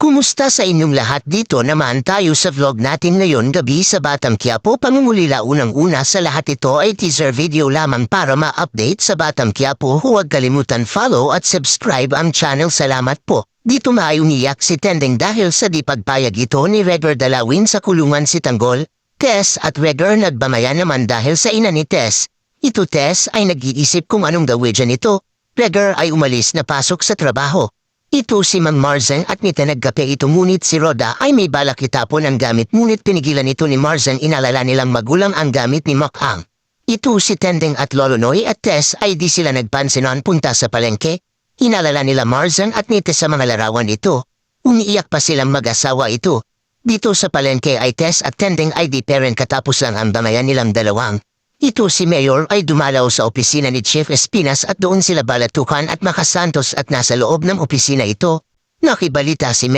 Kumusta sa inyong lahat? Dito naman tayo sa vlog natin ngayon gabi sa Batang Quiapo. Pangungulila unang-una sa lahat, ito ay teaser video lamang para ma-update sa Batang Quiapo. Huwag kalimutan follow at subscribe ang channel. Salamat po. Dito umiyak si Tendeng dahil sa di pagpayag ito ni Regger dalawin sa kulungan si Tanggol. Tess at Regger nagbamaya naman dahil sa ina ni Tess. Ito Tess ay nag-iisip kung anong gawin dyan ito. Regger ay umalis na pasok sa trabaho. Ito si Mang Marzen at nita nagkape ito, ngunit si Roda ay may balak itapon ang gamit, ngunit pinigilan ito ni Marzen. Inalala nilang magulang ang gamit ni Makhang. Ito si Tendeng at Lolo Noy at Tess ay di sila nagpansinan punta sa palengke. Inalala nila Marzen at nita sa mga larawan ito. Umiiyak pa silang mag-asawa ito. Dito sa palengke ay Tess at Tendeng ay di parent katapos lang ang damayan nilang dalawang. Ito si Mayor ay dumalaw sa opisina ni Chief Espinas at doon sila balatukan at Makasantos at nasa loob ng opisina ito. Nakibalita si Mayor